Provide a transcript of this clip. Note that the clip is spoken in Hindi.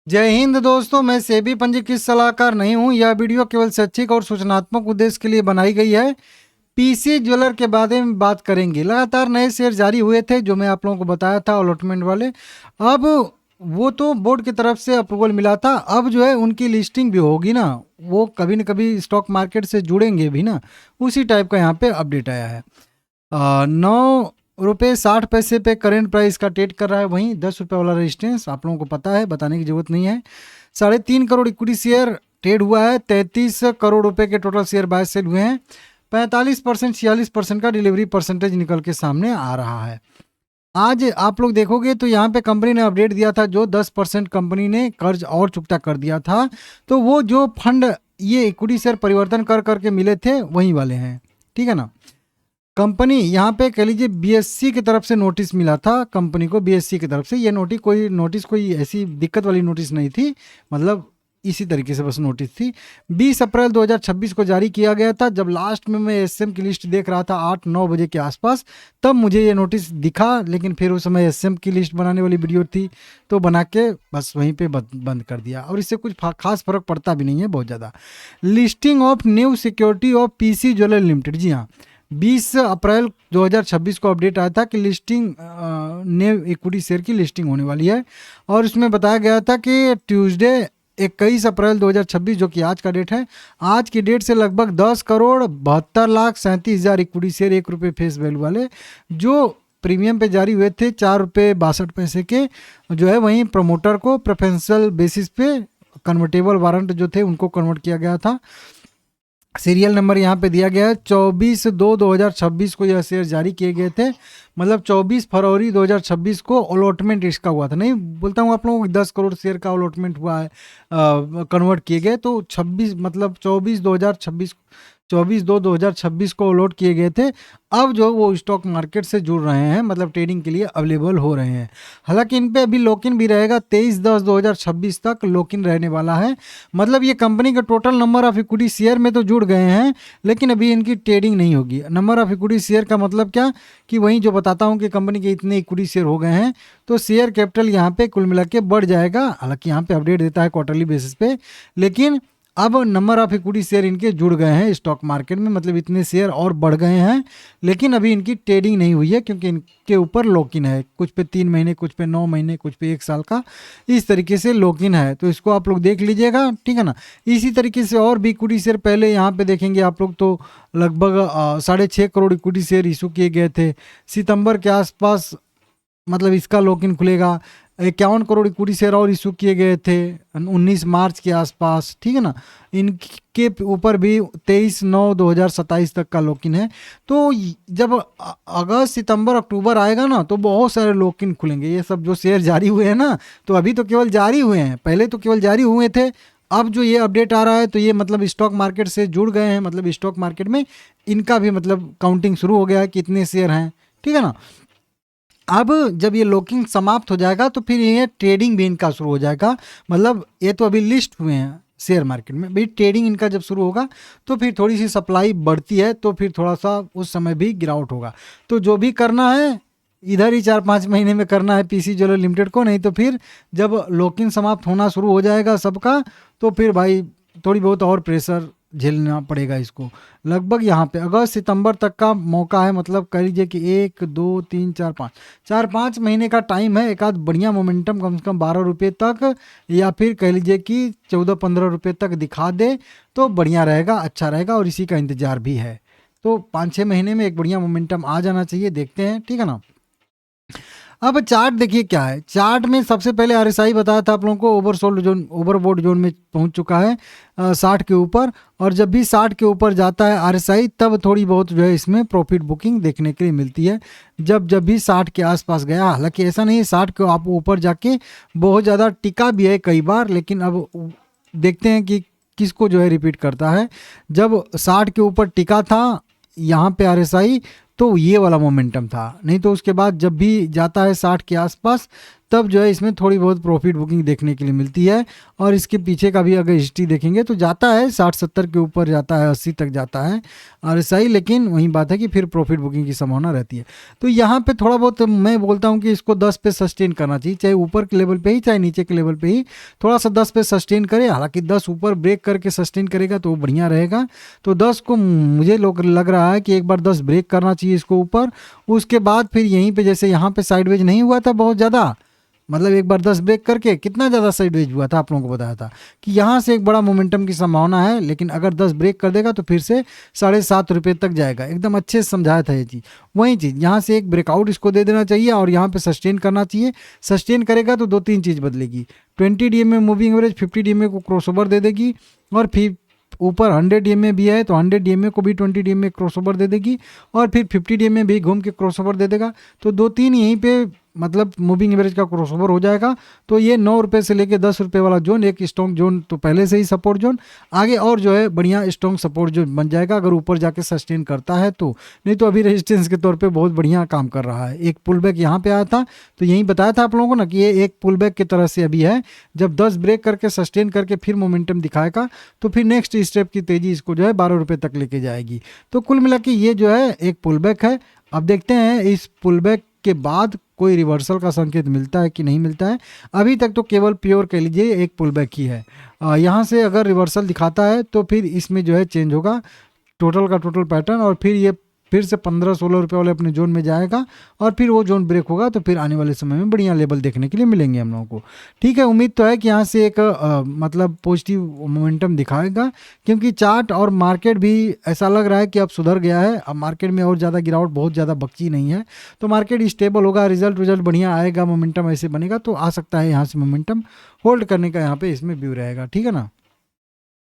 जय हिंद दोस्तों, मैं सेबी पंजीकृत सलाहकार नहीं हूं। यह वीडियो केवल शैक्षिक और सूचनात्मक उद्देश्य के लिए बनाई गई है। पीसी ज्वेलर के बारे में बात करेंगे। लगातार नए शेयर जारी हुए थे जो मैं आप लोगों को बताया था अलॉटमेंट वाले। अब वो तो बोर्ड की तरफ से अप्रूवल मिला था, अब जो है उनकी लिस्टिंग भी होगी ना, वो कभी न कभी स्टॉक मार्केट से जुड़ेंगे भी ना, उसी टाइप का यहाँ पे अपडेट आया है। 9 रुपये 60 पैसे पे करेंट प्राइस का ट्रेड कर रहा है। वहीं 10 रुपये वाला रेजिस्टेंस आप लोगों को पता है, बताने की जरूरत नहीं है। 3.5 करोड़ इक्विटी शेयर ट्रेड हुआ है। 33 करोड़ रुपए के टोटल शेयर बाय सेल हुए हैं। 45% 46% का डिलीवरी परसेंटेज निकल के सामने आ रहा है। आज आप लोग देखोगे तो यहाँ पे कंपनी ने अपडेट दिया था, जो 10% कंपनी ने कर्ज और चुकता कर दिया था, तो वो जो फंड ये इक्विटी शेयर परिवर्तन कर करके मिले थे वही वाले हैं, ठीक है ना। कंपनी यहाँ पे कह लीजिए बीएससी की तरफ से नोटिस मिला था कंपनी को। बीएससी की तरफ से ये नोटिस कोई ऐसी दिक्कत वाली नोटिस नहीं थी, मतलब इसी तरीके से बस नोटिस थी। 20 अप्रैल 2026 को जारी किया गया था। जब लास्ट में मैं एसएम की लिस्ट देख रहा था 8-9 बजे के आसपास, तब मुझे ये नोटिस दिखा, लेकिन फिर उस समय एसएम की लिस्ट बनाने वाली वीडियो थी तो बना के बस वहीं पे बंद कर दिया, और इससे कुछ खास फर्क पड़ता भी नहीं है बहुत ज़्यादा। Listing of new security of PC jeweller limited, जी हाँ, 20 अप्रैल 2026 को अपडेट आया था कि लिस्टिंग न्यू इक्विटी शेयर की लिस्टिंग होने वाली है। और इसमें बताया गया था कि ट्यूसडे 21 अप्रैल 2026, जो कि आज का डेट है, आज की डेट से लगभग 10,72,37,000 इक्विटी शेयर 1 रुपये फेस वैल्यू वाले जो प्रीमियम पे जारी हुए थे 4 रुपये 62 पैसे के, जो है वहीं प्रमोटर को प्रेफरेंशियल बेसिस पे कन्वर्टेबल वारंट जो थे उनको कन्वर्ट किया गया था। सीरियल नंबर यहाँ पे दिया गया है। 24/2/2026 को यह शेयर जारी किए गए थे, मतलब 24 फरवरी 2026 को अलॉटमेंट इसका हुआ था। नहीं बोलता हूँ आप लोगों को 10 करोड़ शेयर का अलॉटमेंट हुआ है, कन्वर्ट किए गए, तो 26 मतलब 24/2/2026 को अलॉट किए गए थे। अब जो वो स्टॉक मार्केट से जुड़ रहे हैं, मतलब ट्रेडिंग के लिए अवेलेबल हो रहे हैं। हालांकि इन पे अभी लॉक-इन भी रहेगा, 23/10/2026 तक लॉक-इन रहने वाला है। मतलब ये कंपनी का total number of equity share में तो जुड़ गए हैं, लेकिन अभी इनकी ट्रेडिंग नहीं होगी। नंबर ऑफ इक्विटी शेयर का मतलब क्या, कि वहीं जो बताता हूँ कि कंपनी के इतने इक्विटी शेयर हो गए हैं, तो शेयर कैपिटल यहाँ पे कुल मिला के बढ़ जाएगा। हालांकि यहाँ पे अपडेट देता है क्वार्टरली बेसिस पे, लेकिन अब नंबर ऑफ इक्विटी शेयर इनके जुड़ गए हैं स्टॉक मार्केट में, मतलब इतने शेयर और बढ़ गए हैं, लेकिन अभी इनकी ट्रेडिंग नहीं हुई है क्योंकि इनके ऊपर लॉक इन है। कुछ पे 3 महीने, कुछ पे 9 महीने, कुछ पे 1 साल का, इस तरीके से लॉक इन है। तो इसको आप लोग देख लीजिएगा, ठीक है ना। इसी तरीके से और भी इक्विटी शेयर पहले यहाँ पे देखेंगे आप लोग, तो लगभग 6.5 करोड़ इक्विटी शेयर इशू किए गए थे सितंबर के आसपास, मतलब इसका लॉक इन खुलेगा। 51 करोड़ इक्विटी शेयर और इशू किए गए थे 19 मार्च के आसपास, ठीक है ना। इनके ऊपर भी 23/9/2027 तक का लॉक इन है। तो जब अगस्त सितंबर अक्टूबर आएगा ना, तो बहुत सारे लॉक इन खुलेंगे। ये सब जो शेयर जारी हुए हैं ना, तो अभी तो केवल जारी हुए हैं, पहले तो केवल जारी हुए थे। अब जो ये अपडेट आ रहा है, तो ये मतलब स्टॉक मार्केट से जुड़ गए हैं, मतलब स्टॉक मार्केट में इनका भी मतलब काउंटिंग शुरू हो गया है, कितने शेयर हैं, ठीक है ना। अब जब ये लॉकिंग समाप्त हो जाएगा तो फिर ये ट्रेडिंग भी इनका शुरू हो जाएगा। मतलब ये तो अभी लिस्ट हुए हैं शेयर मार्केट में, भाई ट्रेडिंग इनका जब शुरू होगा तो फिर थोड़ी सी सप्लाई बढ़ती है, तो फिर थोड़ा सा उस समय भी गिरावट होगा। तो जो भी करना है इधर ही 4-5 महीने में करना है पीसी ज्वेलर लिमिटेड को, नहीं तो फिर जब लॉकिंग समाप्त होना शुरू हो जाएगा सबका, तो फिर भाई थोड़ी बहुत और प्रेशर झेलना पड़ेगा इसको। लगभग यहाँ पे अगस्त सितंबर तक का मौका है, मतलब कह लीजिए कि 1 2 3 4 5 महीने का टाइम है। एक आध बढ़िया मोमेंटम कम से कम 12 रुपये तक, या फिर कह लीजिए कि 14-15 रुपये तक दिखा दे तो बढ़िया रहेगा, अच्छा रहेगा, और इसी का इंतजार भी है। तो 5-6 महीने में एक बढ़िया मोमेंटम आ जाना चाहिए, देखते हैं, ठीक है ना। अब चार्ट देखिए क्या है। चार्ट में सबसे पहले आरएसआई बताया था आप लोगों को, ओवरसोल्ड जोन, ओवरबॉट जोन में पहुंच चुका है 60 के ऊपर, और जब भी 60 के ऊपर जाता है आरएसआई, तब थोड़ी बहुत जो है इसमें प्रॉफिट बुकिंग देखने के लिए मिलती है। जब भी 60 के आसपास गया, हालांकि ऐसा नहीं है 60 के आप ऊपर जाके बहुत ज़्यादा टिका भी है कई बार, लेकिन अब देखते हैं कि किसको जो है रिपीट करता है। जब 60 के ऊपर टिका था यहाँ पे आरएसआई, तो ये वाला मोमेंटम था। नहीं तो उसके बाद जब भी जाता है 60 के आसपास, तब जो है इसमें थोड़ी बहुत प्रॉफिट बुकिंग देखने के लिए मिलती है। और इसके पीछे का भी अगर हिस्ट्री देखेंगे तो जाता है 60-70 के ऊपर जाता है, 80 तक जाता है और सही, लेकिन वही बात है कि फिर प्रॉफिट बुकिंग की संभावना रहती है। तो यहाँ पे थोड़ा बहुत मैं बोलता हूँ कि इसको 10 पे सस्टेन करना चाहिए, चाहे ऊपर के लेवल पे ही चाहे नीचे के लेवल पे ही, थोड़ा सा 10 पे सस्टेन करे। हालांकि 10 ऊपर ब्रेक करके सस्टेन करेगा तो बढ़िया रहेगा। तो 10 को मुझे लग रहा है कि एक बार 10 ब्रेक करना चाहिए इसको ऊपर, उसके बाद फिर यहीं पे जैसे यहाँ पे साइडवेज नहीं हुआ था बहुत ज़्यादा, मतलब एक बार 10 ब्रेक करके कितना ज़्यादा साइडवेज हुआ था, आप लोगों को बताया था कि यहाँ से एक बड़ा मोमेंटम की संभावना है, लेकिन अगर 10 ब्रेक कर देगा तो फिर से 7.5 रुपये तक जाएगा। एकदम अच्छे से समझाया था ये चीज़। वही चीज़ यहाँ से एक ब्रेकआउट इसको दे देना चाहिए और यहाँ पे सस्टेन करना चाहिए। सस्टेन करेगा तो 2-3 चीज़ बदलेगी, 20 DMA मूविंग एवरेज 50 DMA को क्रॉसओवर दे देगी, और फिर ऊपर 100 DMA भी है तो 100 DMA को भी 20 DMA क्रॉसओवर दे देगी, और फिर 50 DMA भी घूम के क्रॉसओवर दे देगा। तो 2-3 यहीं पे मतलब मूविंग एवरेज का क्रॉसओवर हो जाएगा। तो ये 9 रुपये से लेके 10 रुपये वाला जोन एक स्ट्रॉन्ग जोन तो पहले से ही सपोर्ट जोन, आगे और जो है बढ़िया स्ट्रॉन्ग सपोर्ट जोन बन जाएगा अगर ऊपर जाके सस्टेन करता है तो। नहीं तो अभी रेजिस्टेंस के तौर पे बहुत बढ़िया काम कर रहा है। एक पुल बैक यहाँ पे आया था तो यही बताया था आप लोगों को ना कि ये एक पुल बैक की तरह से अभी है। जब 10 ब्रेक करके सस्टेन करके फिर मोमेंटम दिखाएगा तो फिर नेक्स्ट स्टेप की तेजी इसको जो है 12 रुपये तक लेके जाएगी। तो कुल मिला के ये जो है एक पुल बैक है। अब देखते हैं इस पुल बैक के बाद कोई रिवर्सल का संकेत मिलता है कि नहीं मिलता है। अभी तक तो केवल प्योर कह लीजिए एक पुल बैक ही है। यहाँ से अगर रिवर्सल दिखाता है तो फिर इसमें जो है चेंज होगा टोटल का टोटल पैटर्न, और फिर ये फिर से 15-16 रुपये वाले अपने जोन में जाएगा, और फिर वो जोन ब्रेक होगा तो फिर आने वाले समय में बढ़िया लेवल देखने के लिए मिलेंगे हम लोगों को। ठीक है, उम्मीद तो है कि यहाँ से एक मतलब पॉजिटिव मोमेंटम दिखाएगा, क्योंकि चार्ट और मार्केट भी ऐसा लग रहा है कि अब सुधर गया है। अब मार्केट में और ज़्यादा गिरावट बहुत ज़्यादा बची नहीं है, तो मार्केट स्टेबल होगा, रिजल्ट बढ़िया आएगा, मोमेंटम ऐसे बनेगा तो आ सकता है यहाँ से मोमेंटम होल्ड करने का यहाँ पे इसमें व्यू रहेगा। ठीक है ना।